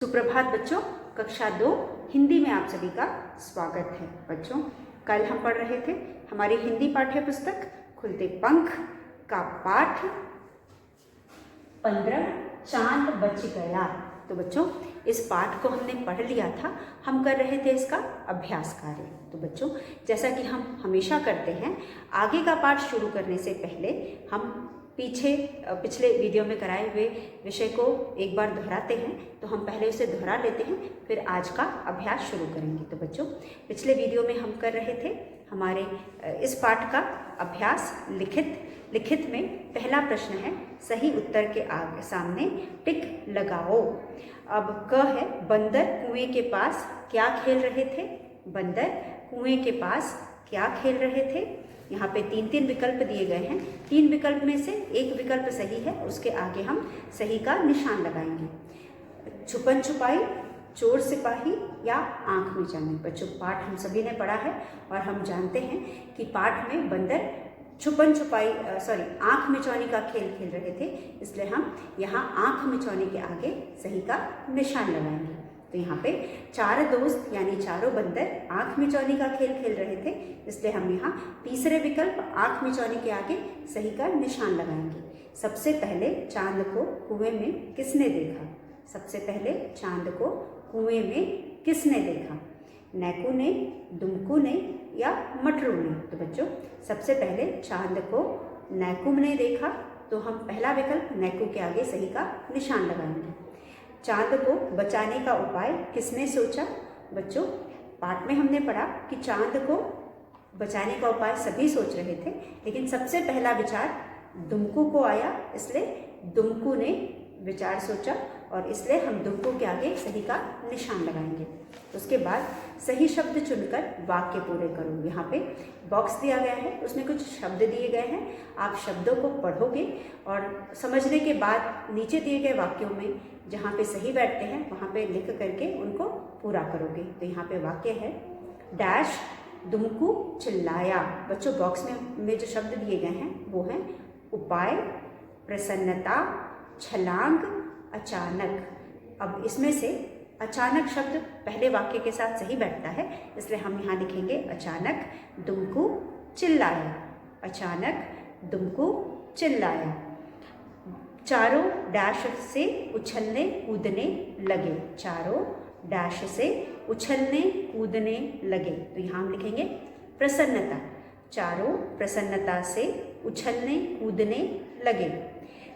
सुप्रभात बच्चों, कक्षा 2 हिंदी में आप सभी का स्वागत है। बच्चों, कल हम पढ़ रहे थे हमारी हिंदी पाठ्य पुस्तक खुलते पंख का पाठ 15 चांद बच गया। तो बच्चों, इस पाठ को हमने पढ़ लिया था। हम कर रहे थे इसका अभ्यास कार्य। तो बच्चों, जैसा कि हम हमेशा करते हैं, आगे का पाठ शुरू करने से पहले हम पिछले वीडियो में कराए हुए विषय को एक बार दोहराते हैं। तो हम पहले उसे दोहरा लेते हैं, फिर आज का अभ्यास शुरू करेंगे। तो बच्चों, पिछले वीडियो में हम कर रहे थे हमारे इस पाठ का अभ्यास लिखित में पहला प्रश्न है, सही उत्तर के आगे सामने टिक लगाओ। अब क है, बंदर कुएं के पास क्या खेल रहे थे। बंदर कुएं के पास क्या खेल रहे थे। यहाँ पे तीन विकल्प दिए गए हैं। 3 विकल्प में से एक विकल्प सही है, उसके आगे हम सही का निशान लगाएंगे। छुपन छुपाई, चोर सिपाही या आंख मिचौनी। बच्चों, पाठ हम सभी ने पढ़ा है और हम जानते हैं कि पाठ में बंदर आंख मिचौनी का खेल खेल रहे थे, इसलिए हम यहाँ आंख मिचौनी के आगे सही का निशान लगाएंगे। तो यहाँ पे 4 दोस्त यानी चारों बंदर आंख मिचौनी का खेल खेल रहे थे, इसलिए हम यहाँ तीसरे विकल्प आंख मिचौनी के आगे सही का निशान लगाएंगे। सबसे पहले चांद को कुएं में किसने देखा। सबसे पहले चांद को कुएं में किसने देखा। नैकू ने, दुमकू ने या मटरू ने। तो बच्चों, सबसे पहले चांद को नैकू ने देखा, तो हम पहला विकल्प नैकू के आगे सही का निशान लगाएंगे। चांद को बचाने का उपाय किसने सोचा। बच्चों, पाठ में हमने पढ़ा कि चांद को बचाने का उपाय सभी सोच रहे थे, लेकिन सबसे पहला विचार दुमकू को आया, इसलिए दुमकू ने विचार सोचा और इसलिए हम दुमकू के आगे सही का निशान लगाएंगे। उसके बाद सही शब्द चुनकर वाक्य पूरे करो। यहाँ पे बॉक्स दिया गया है, उसमें कुछ शब्द दिए गए हैं। आप शब्दों को पढ़ोगे और समझने के बाद नीचे दिए गए वाक्यों में जहाँ पे सही बैठते हैं वहाँ पे लिख करके उनको पूरा करोगे। तो यहाँ पे वाक्य है, डैश दुमकू चिल्लाया। बच्चों, बॉक्स में जो शब्द दिए गए हैं वो हैं उपाय, प्रसन्नता, छलांग, अचानक। अब इसमें से अचानक शब्द पहले वाक्य के साथ सही बैठता है, इसलिए हम यहाँ लिखेंगे अचानक दुमकू चिल्लाया। अचानक दुमकू चिल्लाया। चारों डैश से उछलने कूदने लगे। चारों डैश से उछलने कूदने लगे। तो यहाँ हम लिखेंगे प्रसन्नता। चारों प्रसन्नता से उछलने कूदने लगे।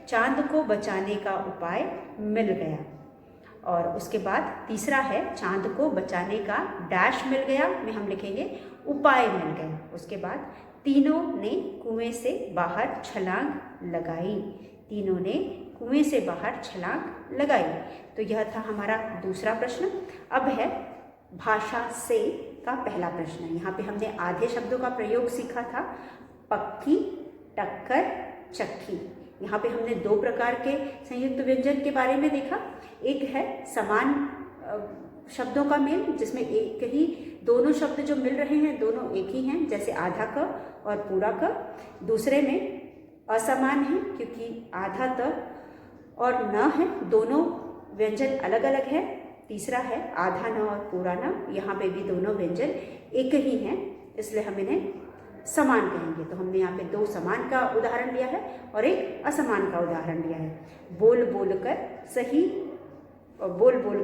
चांद को बचाने का उपाय मिल गया। और उसके बाद तीसरा है, चांद को बचाने का डैश मिल गया में हम लिखेंगे उपाय मिल गया। उसके बाद तीनों ने कुएं से बाहर छलांग लगाई। तीनों ने कुएं से बाहर छलांग लगाई। तो यह था हमारा दूसरा प्रश्न। अब है भाषा से का पहला प्रश्न। यहाँ पे हमने आधे शब्दों का प्रयोग सीखा था, पक्की, टक्कर, चक्की। यहाँ पे हमने 2 प्रकार के संयुक्त व्यंजन के बारे में देखा। एक है समान शब्दों का मेल, जिसमें एक ही दोनों शब्द जो मिल रहे हैं दोनों एक ही हैं, जैसे आधा क और पूरा क। दूसरे में असमान है, क्योंकि आधा त और न है, दोनों व्यंजन अलग अलग है। तीसरा है आधा न और पूरा न, यहाँ पे भी दोनों व्यंजन एक ही हैं, इसलिए हम इन्हें समान कहेंगे। तो हमने यहाँ पे 2 समान का उदाहरण लिया है और एक असमान का उदाहरण लिया है। बोल बोल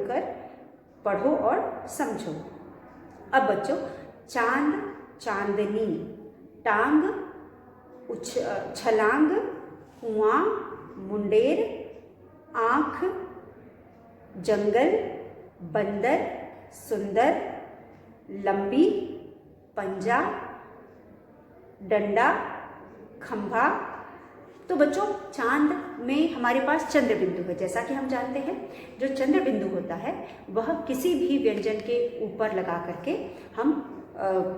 कर पढ़ो और समझो। अब बच्चों, चांद, चांदनी, टांग, छलांग, कुआं, मुंडेर, आँख, जंगल, बंदर, सुंदर, लंबी, पंजा, डंडा, खंभा। तो बच्चों, चांद में हमारे पास चंद्र बिंदु है। जैसा कि हम जानते हैं, जो चंद्र बिंदु होता है वह किसी भी व्यंजन के ऊपर लगा करके हम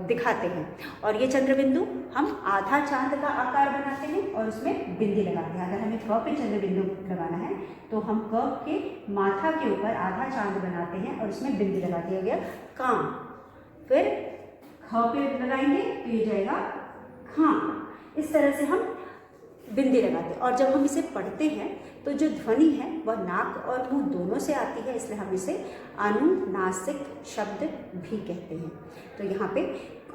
दिखाते हैं। और ये चंद्र बिंदु हम आधा चांद का आकार बनाते हैं और उसमें बिंदी लगाते हैं। अगर हमें क पे चंद्र बिंदु लगाना है तो हम क के माथा के ऊपर आधा चांद बनाते हैं और उसमें बिंदी लगा दिया गया काम। फिर ख पे लगाएंगे तो ये जाएगा खां। इस तरह से हम बिंदी लगाते हैं। और जब हम इसे पढ़ते हैं तो जो ध्वनि है वह नाक और मुंह दोनों से आती है, इसलिए हम इसे अनुनासिक शब्द भी कहते हैं। तो यहाँ पे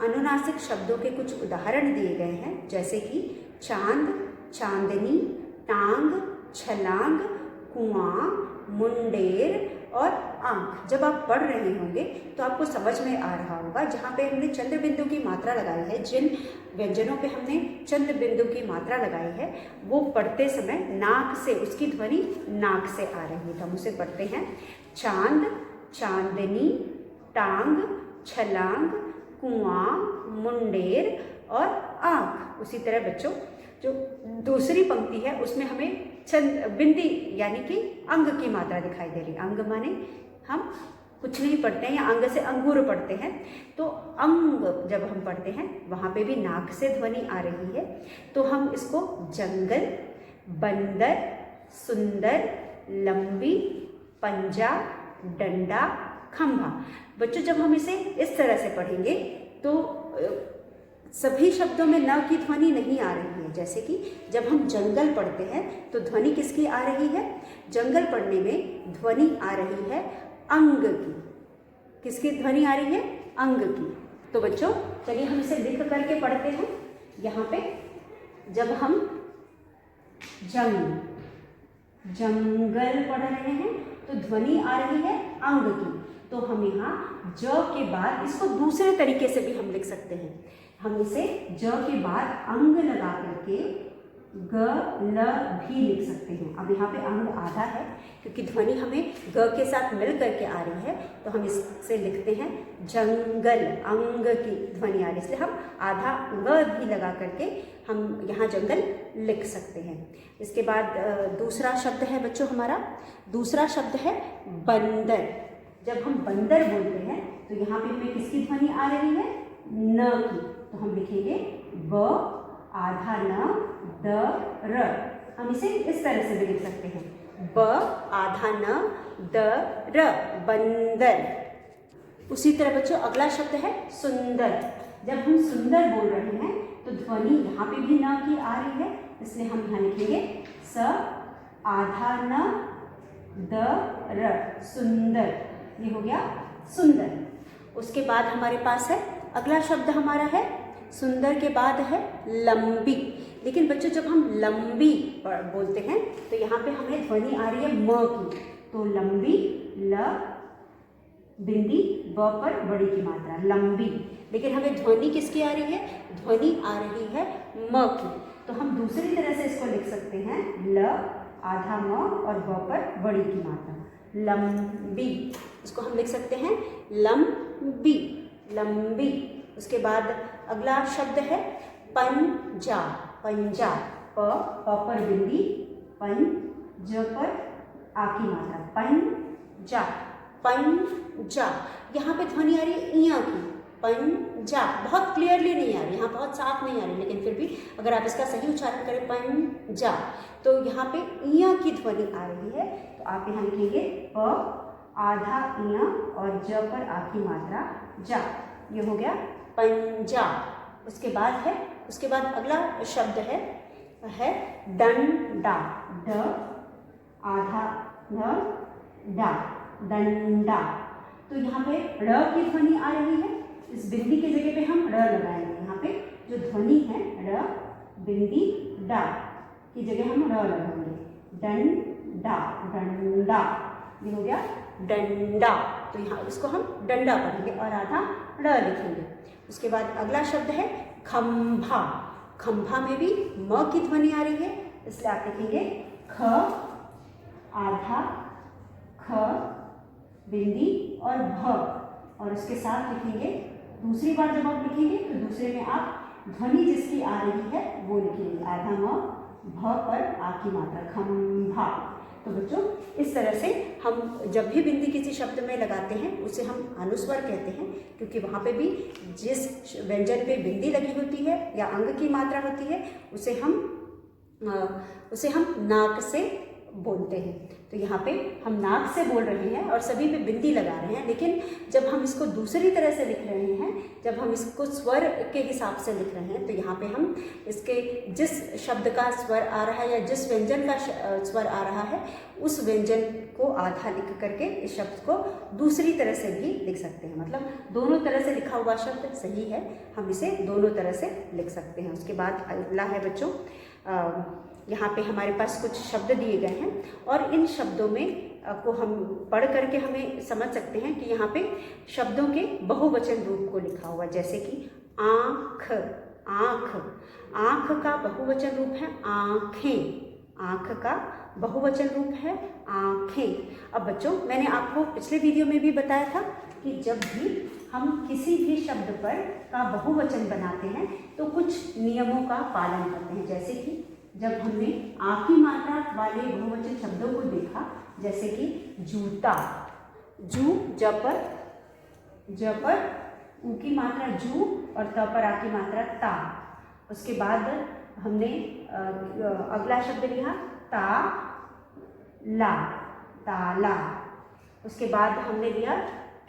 अनुनासिक शब्दों के कुछ उदाहरण दिए गए हैं, जैसे कि चांद, चांदनी, टांग, छलांग, कुआं, मुंडेर और आंख। जब आप पढ़ रहे होंगे तो आपको समझ में आ रहा होगा, जहाँ पे हमने चंद्र बिंदु की मात्रा लगाई है, जिन व्यंजनों पे हमने चंद्र बिंदु की मात्रा लगाई है, वो पढ़ते समय नाक से, उसकी ध्वनि नाक से आ रही है। तो हम उसे पढ़ते हैं चांद, चांदनी, टांग, छलांग, कुआं, मुंडेर और आंख। उसी तरह बच्चों जो दूसरी पंक्ति है उसमें हमें बिंदी यानी कि अंग की मात्रा दिखाई दे रही है। अंग माने हम कुछ नहीं पढ़ते हैं या अंग से अंगूर पढ़ते हैं, तो अंग जब हम पढ़ते हैं वहाँ पे भी नाक से ध्वनि आ रही है। तो हम इसको जंगल, बंदर, सुंदर, लंबी, पंजा, डंडा, खंभा। बच्चों जब हम इसे इस तरह से पढ़ेंगे तो सभी शब्दों में न की ध्वनि नहीं आ रही है। जैसे कि जब हम जंगल पढ़ते हैं तो ध्वनि किसकी आ रही है? जंगल पढ़ने में ध्वनि आ रही है अंग की। किसकी ध्वनि आ रही है? अंग की। तो बच्चों चलिए हम इसे लिख करके पढ़ते हैं। यहाँ पे जब हम जंगल पढ़ रहे हैं तो ध्वनि आ रही है अंग की। तो हम यहाँ ज के बाद इसको दूसरे तरीके से भी हम लिख सकते हैं। हम इसे ज के बाद अंग लगा करके ग ल भी लिख सकते हैं। अब यहाँ पे अंग आधा है क्योंकि ध्वनि हमें ग के साथ मिल करके आ रही है, तो हम इसे लिखते हैं जंगल। अंग की ध्वनि आ रही है इसलिए हम आधा ग भी लगा करके हम यहाँ जंगल लिख सकते हैं। इसके बाद दूसरा शब्द है बच्चों हमारा, दूसरा शब्द है बंदर। जब हम बंदर बोलते हैं तो यहाँ पे हमें किसकी ध्वनि आ रही है? न की। तो हम लिखेंगे ब आधा न द र। हम इसे इस तरह से भी लिख सकते हैं ब आधा न द र, बंदर। उसी तरह बच्चों अगला शब्द है सुंदर। जब हम सुंदर बोल रहे हैं तो ध्वनि यहाँ पे भी न की आ रही है, इसलिए हम यहाँ लिखेंगे स आधा न द र, सुंदर। ये हो गया सुंदर। उसके बाद हमारे पास है अगला शब्द हमारा है सुंदर के बाद है लंबी। लेकिन बच्चों जब हम लंबी बोलते हैं तो यहाँ पे हमें ध्वनि आ रही है म की। तो लंबी ल बिंदी ब पर बड़ी की मात्रा लंबी। लेकिन हमें ध्वनि किसकी आ रही है? ध्वनि आ रही है म की। तो हम दूसरी तरह से इसको लिख सकते हैं ल आधा म और ब पर बड़ी की मात्रा लंबी। इसको हम लिख सकते हैं लंबी, लंबी। उसके बाद अगला शब्द है पंजा। पंजा प पर बिंदी पन ज पर आ की मात्रा पंजा, पंजा। यहाँ पे ध्वनि आ रही है इया की, पंजा। बहुत क्लियरली नहीं आ रही, यहाँ बहुत साफ नहीं आ रही, लेकिन फिर भी अगर आप इसका सही उच्चारण करें पंजा तो यहाँ पे इया की ध्वनि आ रही है। तो आप यहाँ लिखेंगे प आधा इया और ज पर आ की मात्रा जा। ये हो गया पंजा। उसके बाद अगला शब्द है डंडा। ड आधा न डा, डंडा। तो यहाँ पे ड़ की ध्वनि आ रही है, इस बिंदी की जगह पे हम ड़ लगाएंगे। यहाँ पे जो ध्वनि है ड़ बिंदी डा की जगह हम ड़ लगाएंगे, डंडा, डंडा। ये हो गया डंडा। तो यहाँ इसको हम डंडा पढ़ेंगे और आधा ड़ लिखेंगे। उसके बाद अगला शब्द है खंभा। खंभा में भी म की ध्वनि आ रही है, इसलिए आप लिखेंगे ख आधा ख बिंदी और भ, और उसके साथ लिखेंगे दूसरी बार जब आप लिखेंगे तो दूसरे में आप ध्वनि जिसकी आ रही है वो लिखेंगे आधा म भ पर आ की मात्रा खंभा। तो बच्चों इस तरह से हम जब भी बिंदी किसी शब्द में लगाते हैं उसे हम अनुस्वर कहते हैं, क्योंकि वहाँ पे भी जिस व्यंजन पे बिंदी लगी होती है या अंग की मात्रा होती है उसे हम नाक से बोलते हैं। तो यहाँ पे हम नाक से बोल रहे हैं और सभी पे बिंदी लगा रहे हैं, लेकिन जब हम इसको दूसरी तरह से लिख रहे हैं, जब हम इसको स्वर के हिसाब से लिख रहे हैं, तो यहाँ पे हम इसके जिस शब्द का स्वर आ रहा है या जिस व्यंजन का स्वर आ रहा है, उस व्यंजन को आधा लिख करके इस शब्द को दूसरी तरह से भी लिख सकते हैं। मतलब दोनों तरह से लिखा हुआ शब्द सही है, हम इसे दोनों तरह से लिख सकते हैं। उसके बाद अगला है बच्चों, यहाँ पे हमारे पास कुछ शब्द दिए गए हैं और इन शब्दों में को हम पढ़ करके हमें समझ सकते हैं कि यहाँ पे शब्दों के बहुवचन रूप को लिखा हुआ, जैसे कि आँख, आँख, आँख का बहुवचन रूप है आँखें, आँख का बहुवचन रूप है आँखें। अब बच्चों, मैंने आपको पिछले वीडियो में भी बताया था कि जब भी हम किसी भी शब्द पर का बहुवचन बनाते हैं तो कुछ नियमों का पालन करते हैं। जैसे कि जब हमने आ की मात्रा वाले बहुवचन शब्दों को देखा, जैसे कि जूता, जू, ज पर ऊ की मात्रा जू और त पर आ की मात्रा ता। उसके बाद हमने अगला शब्द लिया ताला, ताला। उसके बाद हमने लिया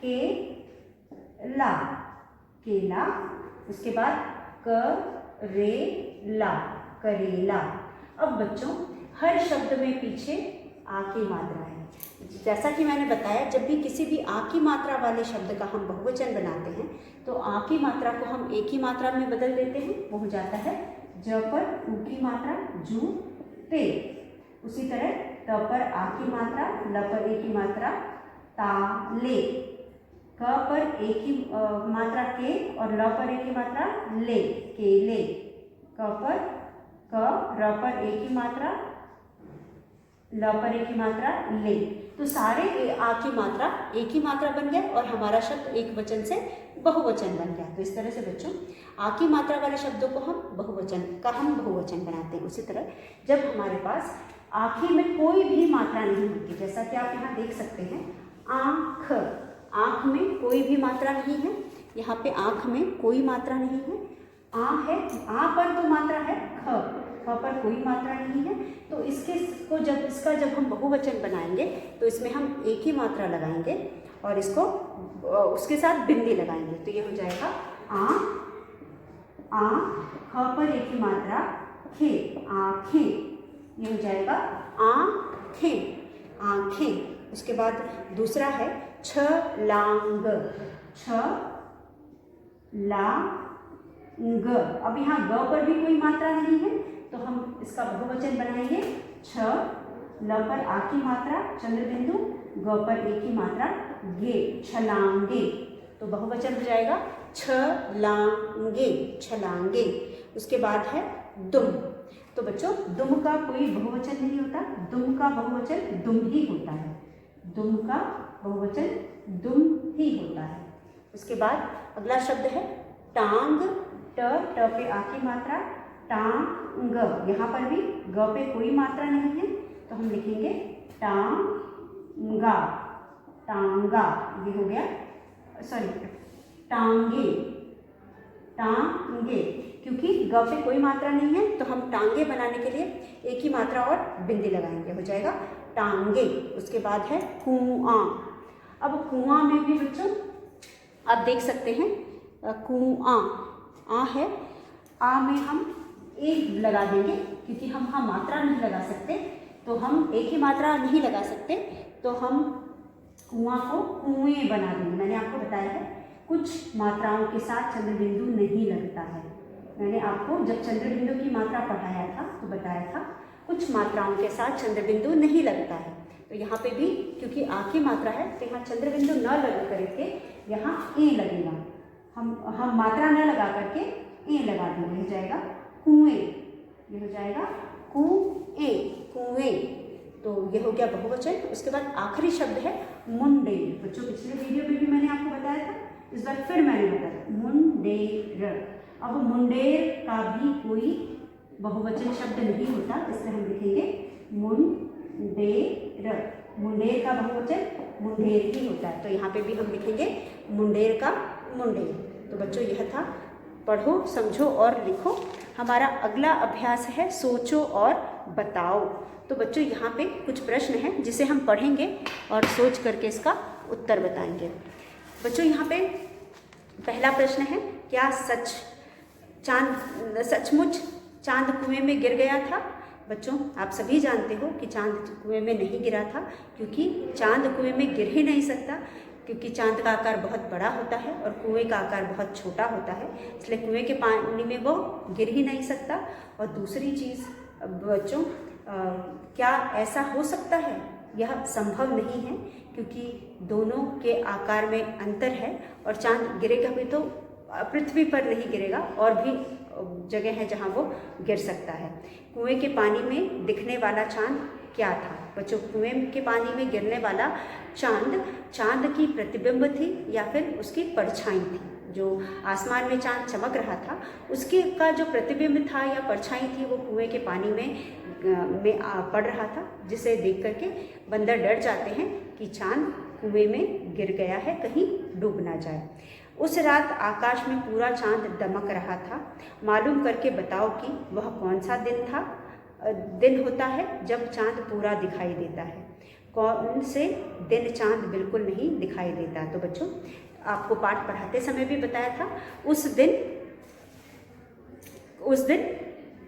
केला, केला। उसके बाद करेला, करेला। अब बच्चों, हर शब्द में पीछे आ की मात्रा है। जैसा कि मैंने बताया, जब भी किसी भी आ की मात्रा वाले शब्द का हम बहुवचन बनाते हैं तो आ की मात्रा को हम एक ही मात्रा में बदल देते हैं, वो हो जाता है ज पर ऊ की मात्रा जू ते। उसी तरह त पर आ की मात्रा, ल पर ए की मात्रा ताले, क पर ए की मात्रा के और ल पर ए की मात्रा ले, केले। क पर क, र पर ए की मात्रा, ल पर ए की मात्रा ले। तो सारे आ की मात्रा एक ही मात्रा बन गया और हमारा शब्द एक वचन से बहुवचन बन गया। तो इस तरह से बच्चों, आ की मात्रा वाले शब्दों को हम बहुवचन बनाते हैं। उसी तरह जब हमारे पास आखिर में कोई भी मात्रा नहीं होती, जैसा कि आप यहाँ देख सकते हैं, आँख, आँख में कोई भी मात्रा नहीं है। यहाँ पे आँख में कोई मात्रा नहीं है। आ है, आ पर तो मात्रा है ख, ख पर कोई मात्रा नहीं है। तो इसका जब हम बहुवचन बनाएंगे तो इसमें हम एक ही मात्रा लगाएंगे और इसको उसके साथ बिंदी लगाएंगे। तो ये हो जाएगा आ, ख पर एक ही मात्रा खे, आँखें। ये हो जाएगा आँखें, आँखें। उसके बाद दूसरा है छलांग, छलांग। अब यहाँ ग पर भी कोई मात्रा नहीं है तो हम इसका बहुवचन बनाएंगे छ, ल पर आ की मात्रा चंद्र बिंदु, ग पर ए की मात्रा गे, छलांगे। तो बहुवचन हो जाएगा छलांगे, छलांगे। उसके बाद है दुम। तो बच्चों, दुम का कोई बहुवचन नहीं होता, दुम का बहुवचन दुम ही होता है, दुम का बहुवचन दुम ही होता है। उसके बाद अगला शब्द है टांग, ट पे आ की मात्रा, टांग। यहाँ पर भी ग पे कोई मात्रा नहीं है तो हम लिखेंगे टांगा, टांगा। ये हो गया, सॉरी, टांगे, टांगे। क्योंकि ग पे कोई मात्रा नहीं है तो हम टांगे बनाने के लिए एक ही मात्रा और बिंदी लगाएंगे, हो जाएगा टांगे। उसके बाद है कुआं। अब कुआं में भी बच्चों आप देख सकते हैं, कुआं, आ है, आ में हम एक लगा देंगे क्योंकि हम मात्रा नहीं लगा सकते, तो हम एक ही मात्रा नहीं लगा सकते, तो हम कुआं को कुएं बना देंगे। मैंने आपको बताया है कुछ मात्राओं के साथ चंद्र बिंदु नहीं लगता है। मैंने आपको जब चंद्र बिंदु की मात्रा पढ़ाया था तो बताया था कुछ मात्राओं के साथ चंद्र बिंदु नहीं लगता है। तो यहाँ पे भी क्योंकि आ की मात्रा है तो यहाँ चंद्र बिंदु न लगा करके यहाँ ए लगेगा। हम मात्रा न लगा करके ए लगा देंगे, हो जाएगा कुएं। ये हो जाएगा कुएं, कुएं। तो ये हो गया बहुवचन। उसके बाद आखिरी शब्द है मुंडेर। बच्चों, पिछले वीडियो में भी मैंने आपको बताया था, इस बार फिर मैंने बताया मुंडेर। अब मुंडेर का भी कोई बहुवचन शब्द नहीं होता, इसलिए हम लिखेंगे मुंडेर। मुंडेर का बहुवचन मुंडेर ही होता है, तो यहाँ पे भी हम लिखेंगे मुंडेर का मुंडेर। तो बच्चों, यह था पढ़ो, समझो और लिखो। हमारा अगला अभ्यास है सोचो और बताओ। तो बच्चों यहाँ पे कुछ प्रश्न हैं जिसे हम पढ़ेंगे और सोच करके इसका उत्तर बताएंगे। बच्चों यहाँ पे पहला प्रश्न है, क्या सचमुच चांद कुएं में गिर गया था? बच्चों आप सभी जानते हो कि चांद कुएं में नहीं गिरा था, क्योंकि चांद कुएं में गिर ही नहीं सकता, क्योंकि चांद का आकार बहुत बड़ा होता है और कुएं का आकार बहुत छोटा होता है, इसलिए कुएं के पानी में वो गिर ही नहीं सकता। और दूसरी चीज़ बच्चों, क्या ऐसा हो सकता है? यह संभव नहीं है, क्योंकि दोनों के आकार में अंतर है और चांद गिरेगा भी तो पृथ्वी पर नहीं गिरेगा, और भी जगह है जहाँ वो गिर सकता है। कुएं के पानी में दिखने वाला चांद क्या था? बच्चों कुएं के पानी में गिरने वाला चांद की प्रतिबिंब थी या फिर उसकी परछाई थी। जो आसमान में चांद चमक रहा था उसके का जो प्रतिबिंब था या परछाई थी वो कुएं के पानी में पड़ रहा था, जिसे देख करके बंदर डर जाते हैं कि चांद कुएं में गिर गया है, कहीं डूब ना जाए। उस रात आकाश में पूरा चांद दमक रहा था। मालूम करके बताओ कि वह कौन सा दिन होता है जब चांद पूरा दिखाई देता है। कौन से दिन चांद बिल्कुल नहीं दिखाई देता? तो बच्चों आपको पाठ पढ़ाते समय भी बताया था, उस दिन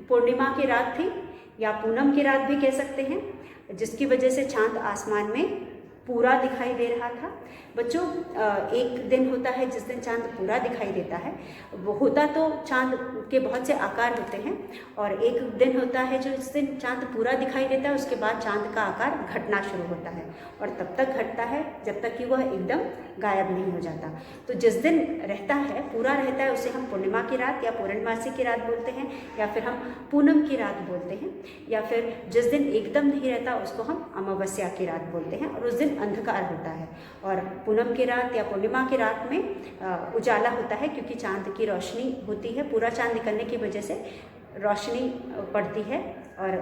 पूर्णिमा की रात थी या पूनम की रात भी कह सकते हैं, जिसकी वजह से चांद आसमान में पूरा दिखाई दे रहा था। बच्चों एक दिन होता है जिस दिन चांद पूरा दिखाई देता है, वो होता तो चांद के बहुत से आकार होते हैं, और एक दिन होता है जो जिस दिन चांद पूरा दिखाई देता है उसके बाद चांद का आकार घटना शुरू होता है, और तब तक घटता है जब तक कि वह एकदम गायब नहीं हो जाता। तो जिस दिन रहता है, पूरा रहता है, उसे हम पूर्णिमा की रात या पूर्णमासी की रात बोलते हैं, या फिर हम पूनम की रात बोलते हैं, या फिर जिस दिन एकदम नहीं रहता उसको हम अमावस्या की रात बोलते हैं, और उस दिन अंधकार होता है। और पूनम की रात या पूर्णिमा की रात में उजाला होता है, क्योंकि चांद की रोशनी होती है, पूरा चांद निकलने की वजह से रोशनी पड़ती है और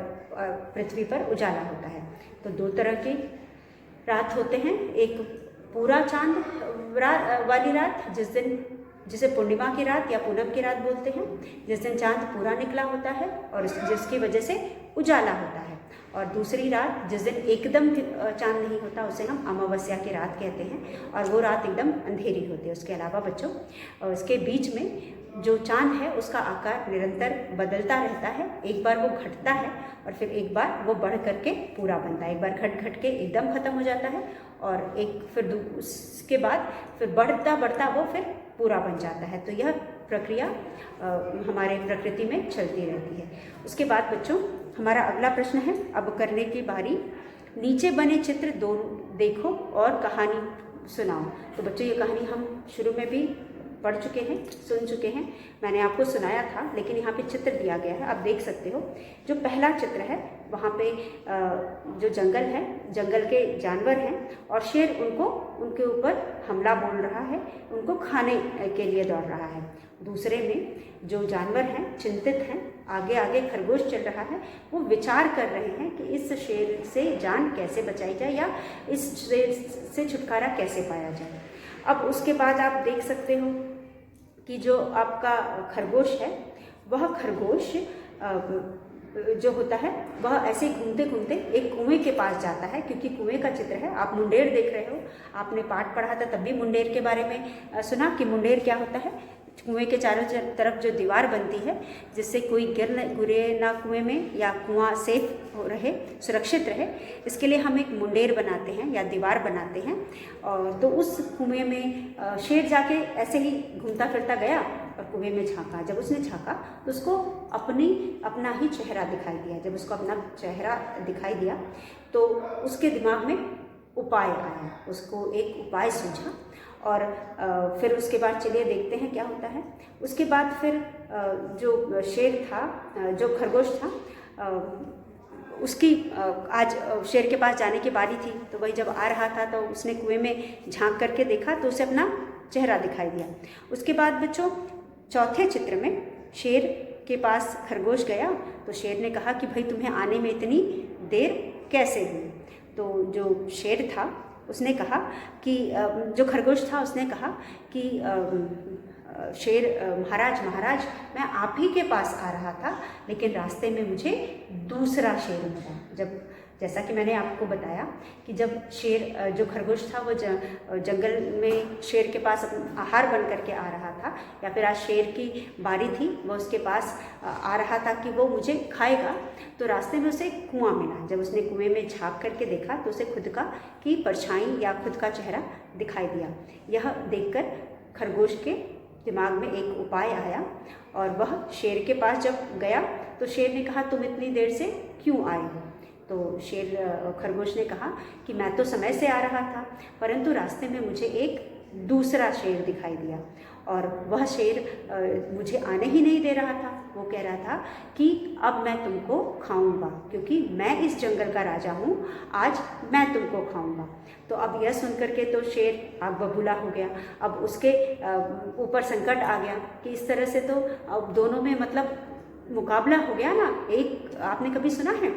पृथ्वी पर उजाला होता है। तो दो तरह की रात होते हैं, एक पूरा चांद वाली रात जिसे पूर्णिमा की रात या पूनम की रात बोलते हैं, जिस दिन चांद पूरा निकला होता है और जिसकी वजह से उजाला होता है, और दूसरी रात जिस दिन एकदम चांद नहीं होता उसे हम अमावस्या की रात कहते हैं, और वो रात एकदम अंधेरी होती है। उसके अलावा बच्चों उसके बीच में जो चांद है उसका आकार निरंतर बदलता रहता है, एक बार वो घटता है और फिर एक बार वो बढ़ करके पूरा बनता है, एक बार घट के एकदम ख़त्म हो जाता है, और एक फिर उसके बाद फिर बढ़ता वो फिर पूरा बन जाता है। तो यह प्रक्रिया हमारे प्रकृति में चलती रहती है। उसके बाद बच्चों हमारा अगला प्रश्न है, अब करने की बारी, नीचे बने चित्र दो देखो और कहानी सुनाओ। तो बच्चों ये कहानी हम शुरू में भी पढ़ चुके हैं, सुन चुके हैं, मैंने आपको सुनाया था, लेकिन यहाँ पे चित्र दिया गया है, आप देख सकते हो। जो पहला चित्र है वहाँ पे जो जंगल है, जंगल के जानवर हैं और शेर उनके ऊपर हमला बोल रहा है, उनको खाने के लिए दौड़ रहा है। दूसरे में जो जानवर हैं चिंतित हैं, आगे आगे खरगोश चल रहा है, वो विचार कर रहे हैं कि इस शेर से जान कैसे बचाई जाए या इस शेर से छुटकारा कैसे पाया जाए। अब उसके बाद आप देख सकते हो कि जो आपका खरगोश है, वह खरगोश जो होता है वह ऐसे घूमते घूमते एक कुएं के पास जाता है, क्योंकि कुएं का चित्र है। आप मुंडेर देख रहे हो, आपने पाठ पढ़ा था तब भी मुंडेर के बारे में सुना कि मुंडेर क्या होता है। कुएं के चारों तरफ जो दीवार बनती है जिससे कोई गिरे ना कुएं में, या कुआं सेफ रहे, सुरक्षित रहे, इसके लिए हम एक मुंडेर बनाते हैं या दीवार बनाते हैं। और तो उस कुएं में शेर जाके ऐसे ही घूमता फिरता गया और कुएं में झांका। जब उसने झांका तो उसको अपना ही चेहरा दिखाई दिया। जब उसको अपना चेहरा दिखाई दिया तो उसके दिमाग में उपाय आया, उसको एक उपाय सूझा, और फिर उसके बाद चलिए देखते हैं क्या होता है। उसके बाद फिर जो शेर था, जो खरगोश था, उसकी आज शेर के पास जाने की बारी थी। तो वही जब आ रहा था तो उसने कुएं में झांक करके देखा तो उसे अपना चेहरा दिखाई दिया। उसके बाद बच्चों चौथे चित्र में शेर के पास खरगोश गया तो शेर ने कहा कि भाई तुम्हें आने में इतनी देर कैसे हुई। तो जो शेर था उसने कहा कि जो खरगोश था उसने कहा कि शेर महाराज मैं आप ही के पास आ रहा था, लेकिन रास्ते में मुझे दूसरा शेर मिला। जब जैसा कि मैंने आपको बताया कि जब शेर जो खरगोश था वो जंगल में शेर के पास आहार बन करके आ रहा था, या फिर आज शेर की बारी थी, वो उसके पास आ रहा था कि वो मुझे खाएगा, तो रास्ते में उसे एक कुआं मिला। जब उसने कुएं में झांक करके देखा तो उसे खुद की परछाई या खुद का चेहरा दिखाई दिया। यह देखकर खरगोश के दिमाग में एक उपाय आया और वह शेर के पास जब गया तो शेर ने कहा, तुम इतनी देर से क्यों आए हो? तो खरगोश ने कहा कि मैं तो समय से आ रहा था, परंतु रास्ते में मुझे एक दूसरा शेर दिखाई दिया और वह शेर मुझे आने ही नहीं दे रहा था। वो कह रहा था कि अब मैं तुमको खाऊंगा, क्योंकि मैं इस जंगल का राजा हूँ, आज मैं तुमको खाऊंगा। तो अब यह सुनकर के तो शेर आग बबूला हो गया। अब उसके ऊपर संकट आ गया कि इस तरह से तो अब दोनों में मतलब मुकाबला हो गया ना। एक आपने कभी सुना है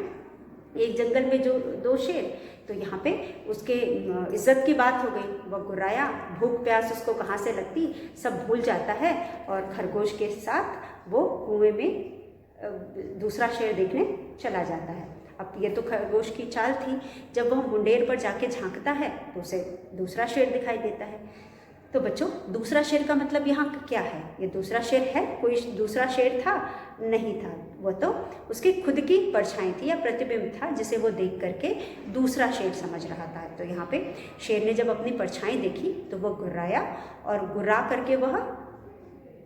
एक जंगल में जो दो शेर, तो यहाँ पे उसके इज्जत की बात हो गई। वह गुर्राया, भूख प्यास उसको कहाँ से लगती, सब भूल जाता है और खरगोश के साथ वो कुएं में दूसरा शेर देखने चला जाता है। अब ये तो खरगोश की चाल थी। जब वह मुंडेर पर जाके झांकता है तो उसे दूसरा शेर दिखाई देता है। तो बच्चों, दूसरा शेर का मतलब यहाँ क्या है? ये दूसरा शेर है, कोई दूसरा शेर था? नहीं था, वो तो उसकी खुद की परछाई थी या प्रतिबिंब था, जिसे वो देख करके दूसरा शेर समझ रहा था। तो यहाँ पे शेर ने जब अपनी परछाई देखी तो वह गुर्राया और गुर्रा करके वह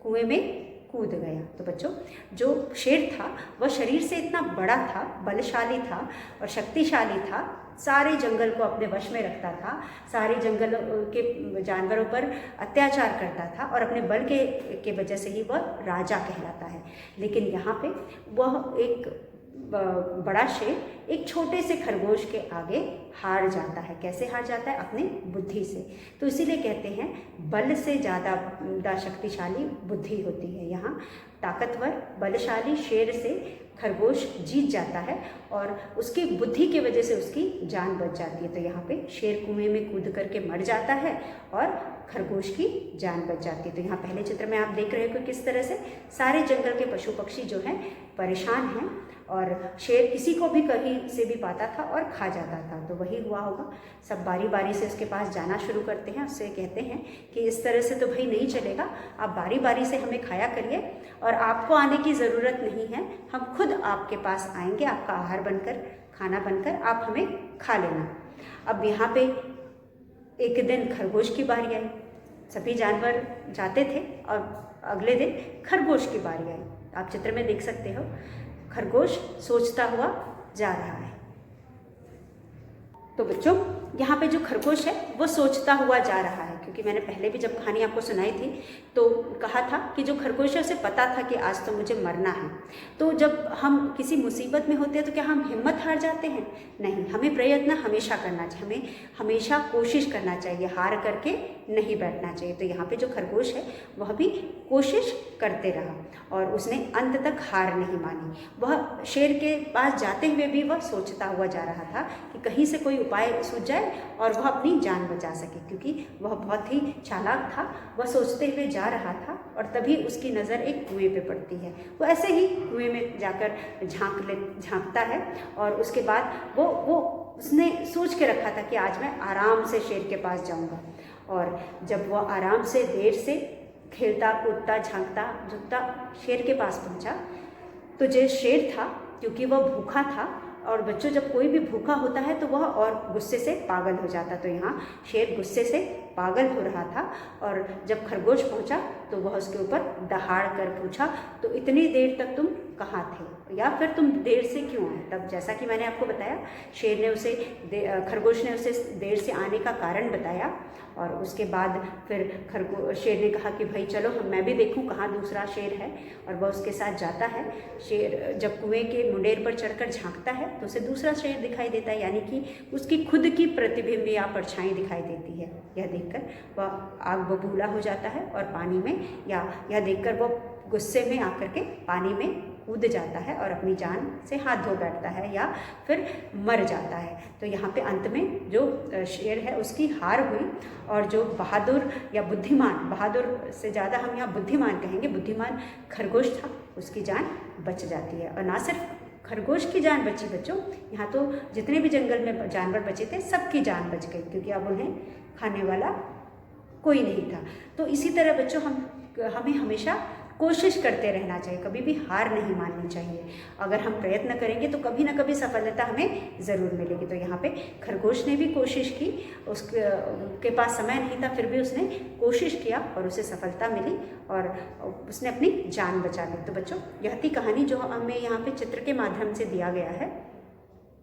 कुएं में कूद गया। तो बच्चों, जो शेर था वह शरीर से इतना बड़ा था, बलशाली था और शक्तिशाली था, सारे जंगल को अपने वश में रखता था, सारे जंगल के जानवरों पर अत्याचार करता था और अपने बल के वजह से ही वह राजा कहलाता है। लेकिन यहाँ पे वह एक बड़ा शेर एक छोटे से खरगोश के आगे हार जाता है। कैसे हार जाता है? अपनी बुद्धि से। तो इसीलिए कहते हैं बल से ज़्यादा शक्तिशाली बुद्धि होती है। यहाँ ताकतवर बलशाली शेर से खरगोश जीत जाता है और उसकी बुद्धि की वजह से उसकी जान बच जाती है। तो यहाँ पे शेर कुएं में कूद करके मर जाता है और खरगोश की जान बच जाती है। तो यहाँ पहले चित्र में आप देख रहे हो कि किस तरह से सारे जंगल के पशु पक्षी जो हैं परेशान हैं और शेर किसी को भी कहीं से भी पाता था और खा जाता था। तो वही हुआ होगा, सब बारी बारी से उसके पास जाना शुरू करते हैं, उससे कहते हैं कि इस तरह से तो भाई नहीं चलेगा, आप बारी बारी से हमें खाया करिए और आपको आने की ज़रूरत नहीं है, हम खुद आपके पास आएंगे, आपका आहार बनकर, खाना बनकर, आप हमें खा लेना। अब यहाँ पे एक दिन खरगोश की बारी आई। सभी जानवर जाते थे और अगले दिन खरगोश की बारी आई। आप चित्र में देख सकते हो, खरगोश सोचता हुआ जा रहा है। तो बच्चों, यहाँ पे जो खरगोश है वो सोचता हुआ जा रहा है, क्योंकि मैंने पहले भी जब कहानी आपको सुनाई थी तो कहा था कि जो खरगोश है उसे पता था कि आज तो मुझे मरना है। तो जब हम किसी मुसीबत में होते हैं तो क्या हम हिम्मत हार जाते हैं? नहीं, हमें प्रयत्न हमेशा करना चाहिए, हमें हमेशा कोशिश करना चाहिए, हार करके नहीं बैठना चाहिए। तो यहाँ पे जो खरगोश है वह भी कोशिश करते रहा और उसने अंत तक हार नहीं मानी। वह शेर के पास जाते हुए भी वह सोचता हुआ जा रहा था कि कहीं से कोई उपाय सूझ जाए और वह अपनी जान बचा सके, क्योंकि वह बहुत ही चालाक था। वह सोचते हुए जा रहा था और तभी उसकी नज़र एक कुएं पे पड़ती है। वो ऐसे ही कुएं में जाकर झांकता है और उसके बाद वो उसने सोच के रखा था कि आज मैं आराम से शेर के पास जाऊंगा। और जब वह आराम से देर से खेलता कूदता झांकता झुकता शेर के पास पहुंचा तो जो शेर था, क्योंकि वह भूखा था, और बच्चों जब कोई भी भूखा होता है तो वह और गुस्से से पागल हो जाता। तो यहाँ शेर गुस्से से पागल हो रहा था और जब खरगोश पहुँचा तो वह उसके ऊपर दहाड़ कर पूछा, तो इतनी देर तक तुम कहाँ थे, या फिर तुम देर से क्यों आए? तब जैसा कि मैंने आपको बताया, शेर ने उसे खरगोश ने उसे देर से आने का कारण बताया और उसके बाद फिर शेर ने कहा कि भाई चलो मैं भी देखूं कहाँ दूसरा शेर है, और वह उसके साथ जाता है। शेर जब कुएं के मुंडेर पर चढ़कर झांकता है तो उसे दूसरा शेर दिखाई देता है, यानी कि उसकी खुद की प्रतिबिंब या परछाई दिखाई देती है। यह देखकर वह आग बबूला हो जाता है और पानी में, या यह देखकर वह गुस्से में आकर के पानी में कूद जाता है और अपनी जान से हाथ धो बैठता है या फिर मर जाता है। तो यहाँ पे अंत में जो शेर है उसकी हार हुई और जो बहादुर या बुद्धिमान, बहादुर से ज़्यादा हम यहाँ बुद्धिमान कहेंगे, बुद्धिमान खरगोश था, उसकी जान बच जाती है। और ना सिर्फ खरगोश की जान बची बच्चों। यहाँ तो जितने भी जंगल में जानवर बचे थे सबकी जान बच गई, क्योंकि अब उन्हें खाने वाला कोई नहीं था। तो इसी तरह बच्चों हमें हमेशा कोशिश करते रहना चाहिए, कभी भी हार नहीं माननी चाहिए। अगर हम प्रयत्न करेंगे तो कभी ना कभी सफलता हमें ज़रूर मिलेगी। तो यहाँ पे खरगोश ने भी कोशिश की, उसके पास समय नहीं था, फिर भी उसने कोशिश किया और उसे सफलता मिली और उसने अपनी जान बचा ली। तो बच्चों यह थी कहानी जो हमें यहाँ पे चित्र के माध्यम से दिया गया है।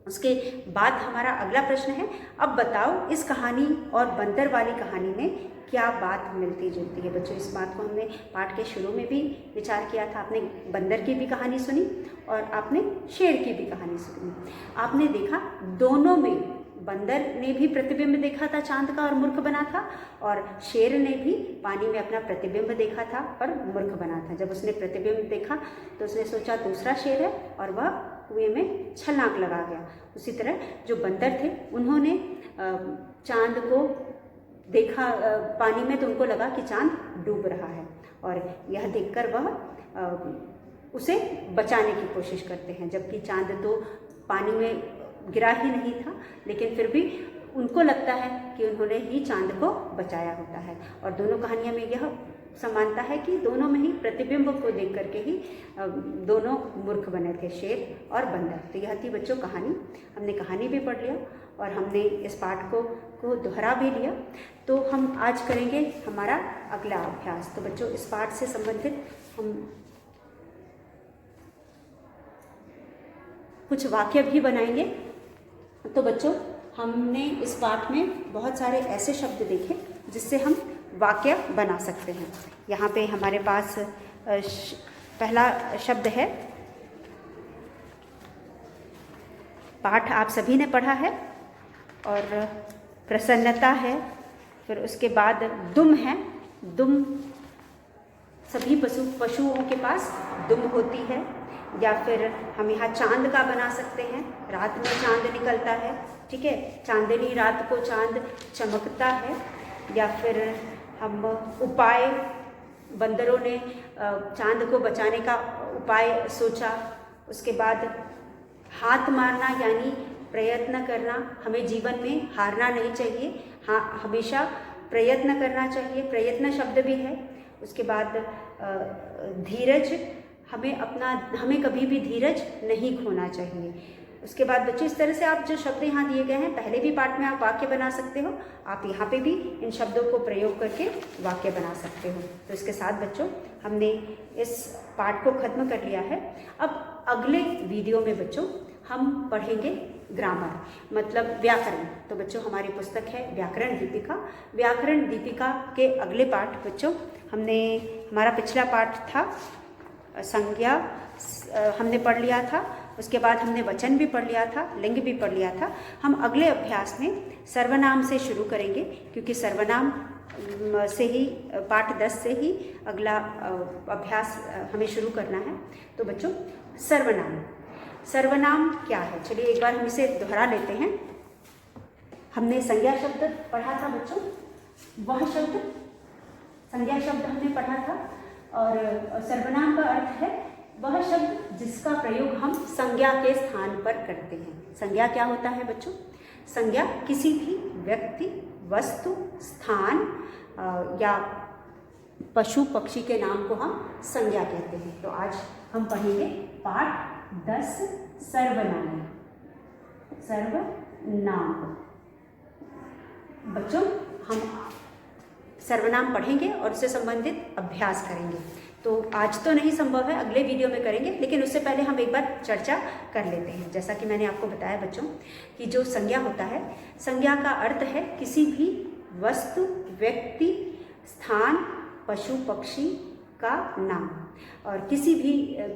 उसके बाद हमारा अगला प्रश्न है, अब बताओ इस कहानी और बंदर वाली कहानी में क्या बात मिलती जुलती है। बच्चों इस बात को हमने पाठ के शुरू में भी विचार किया था। आपने बंदर की भी कहानी सुनी और आपने शेर की भी कहानी सुनी। आपने देखा दोनों में बंदर ने भी प्रतिबिंब देखा था चांद का और मूर्ख बना था, और शेर ने भी पानी में अपना प्रतिबिंब देखा था और मूर्ख बना था। जब उसने प्रतिबिंब देखा तो उसने सोचा दूसरा शेर है और वह कुएं में छलांग लगा गया। उसी तरह जो बंदर थे उन्होंने चांद को देखा पानी में, तो उनको लगा कि चांद डूब रहा है और यह देखकर वह उसे बचाने की कोशिश करते हैं, जबकि चांद तो पानी में गिरा ही नहीं था, लेकिन फिर भी उनको लगता है कि उन्होंने ही चांद को बचाया होता है। और दोनों कहानियों में यह समानता है कि दोनों में ही प्रतिबिंब को देख करके ही दोनों मूर्ख बने थे, शेर और बंदर। तो यह थी बच्चों कहानी। हमने कहानी भी पढ़ लिया और हमने इस पाठ को दोहरा भी लिया। तो हम आज करेंगे हमारा अगला अभ्यास। तो बच्चों इस पाठ से संबंधित हम कुछ वाक्य भी बनाएंगे। तो बच्चों हमने इस पाठ में बहुत सारे ऐसे शब्द देखे जिससे हम वाक्य बना सकते हैं। यहाँ पे हमारे पास पहला शब्द है, पाठ आप सभी ने पढ़ा है, और प्रसन्नता है। फिर उसके बाद दुम है, दुम सभी पशुओं के पास दुम होती है। या फिर हम यहाँ चांद का बना सकते हैं, रात में चांद निकलता है, ठीक है, चांदनी रात को चांद चमकता है। या फिर हम उपाय, बंदरों ने चांद को बचाने का उपाय सोचा। उसके बाद हाथ मारना यानी प्रयत्न करना, हमें जीवन में हारना नहीं चाहिए, हाँ हमेशा प्रयत्न करना चाहिए, प्रयत्न शब्द भी है। उसके बाद धीरज, हमें कभी भी धीरज नहीं खोना चाहिए। उसके बाद बच्चों इस तरह से आप जो शब्द यहाँ दिए गए हैं, पहले भी पाठ में आप वाक्य बना सकते हो, आप यहाँ पे भी इन शब्दों को प्रयोग करके वाक्य बना सकते हो। तो इसके साथ बच्चों हमने इस पाठ को खत्म कर लिया है। अब अगले वीडियो में बच्चों हम पढ़ेंगे ग्रामर, मतलब व्याकरण। तो बच्चों हमारी पुस्तक है व्याकरण दीपिका। व्याकरण दीपिका के अगले पाठ बच्चों हमारा पिछला पाठ था संज्ञा, हमने पढ़ लिया था। उसके बाद हमने वचन भी पढ़ लिया था, लिंग भी पढ़ लिया था। हम अगले अभ्यास में सर्वनाम से शुरू करेंगे, क्योंकि सर्वनाम से ही पाठ 10 से ही अगला अभ्यास हमें शुरू करना है। तो बच्चों सर्वनाम क्या है, चलिए एक बार हम इसे दोहरा लेते हैं। हमने संज्ञा शब्द पढ़ा था बच्चों, वह शब्द संज्ञा शब्द हमने पढ़ा था, और सर्वनाम का अर्थ है वह शब्द जिसका प्रयोग हम संज्ञा के स्थान पर करते हैं। संज्ञा क्या होता है बच्चों? संज्ञा किसी भी व्यक्ति, वस्तु, स्थान या पशु पक्षी के नाम को हम संज्ञा कहते हैं। तो आज हम पढ़ेंगे पाठ 10 सर्वनाम। बच्चों हम सर्वनाम पढ़ेंगे और उससे संबंधित अभ्यास करेंगे। तो आज तो नहीं संभव है, अगले वीडियो में करेंगे, लेकिन उससे पहले हम एक बार चर्चा कर लेते हैं। जैसा कि मैंने आपको बताया बच्चों कि जो संज्ञा होता है, संज्ञा का अर्थ है किसी भी वस्तु, व्यक्ति, स्थान, पशु पक्षी का नाम, और किसी भी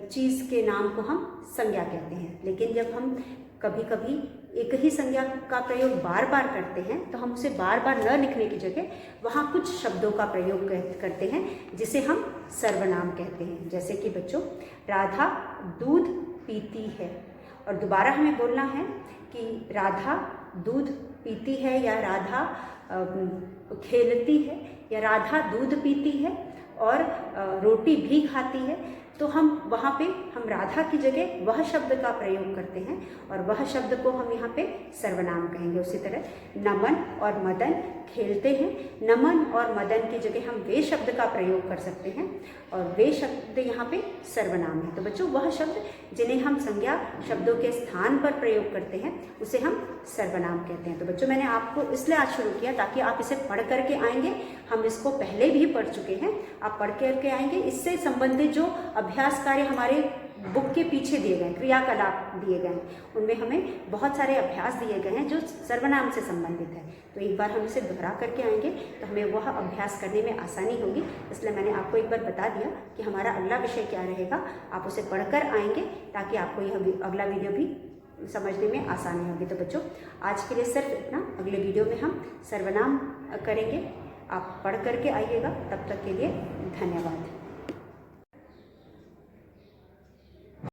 चीज़ के नाम को हम संज्ञा कहते हैं। लेकिन जब हम कभी कभी एक ही संज्ञा का प्रयोग बार बार करते हैं, तो हम उसे बार बार न लिखने की जगह वहाँ कुछ शब्दों का प्रयोग करते हैं जिसे हम सर्वनाम कहते हैं। जैसे कि बच्चों राधा दूध पीती है, और दोबारा हमें बोलना है कि राधा दूध पीती है, या राधा खेलती है, या राधा दूध पीती है और रोटी भी खाती है। तो हम वहाँ पे हम राधा की जगह वह शब्द का प्रयोग करते हैं और वह शब्द को हम यहाँ पे सर्वनाम कहेंगे। उसी तरह नमन और मदन खेलते हैं, नमन और मदन की जगह हम वे शब्द का प्रयोग कर सकते हैं और वे शब्द यहाँ पे सर्वनाम है। तो बच्चों वह शब्द जिन्हें हम संज्ञा शब्दों के स्थान पर प्रयोग करते हैं उसे हम सर्वनाम कहते हैं। तो बच्चों मैंने आपको इसलिए आज शुरू किया ताकि आप इसे पढ़ करके आएंगे, हम इसको पहले भी पढ़ चुके हैं, आप पढ़ करके आएंगे। इससे संबंधित जो अभ्यास कार्य हमारे बुक के पीछे दिए गए, क्रियाकलाप दिए गए हैं, उनमें हमें बहुत सारे अभ्यास दिए गए हैं जो सर्वनाम से संबंधित है। तो एक बार हम इसे दोहरा करके आएंगे तो हमें वह अभ्यास करने में आसानी होगी। इसलिए मैंने आपको एक बार बता दिया कि हमारा अगला विषय क्या रहेगा, आप उसे पढ़कर आएंगे ताकि आपको यह अगला वीडियो भी समझने में आसानी होगी। तो बच्चों आज के लिए सिर्फ इतना, अगले वीडियो में हम सर्वनाम करेंगे। आप पढ़ करके आइएगा, तब तक के लिए धन्यवाद।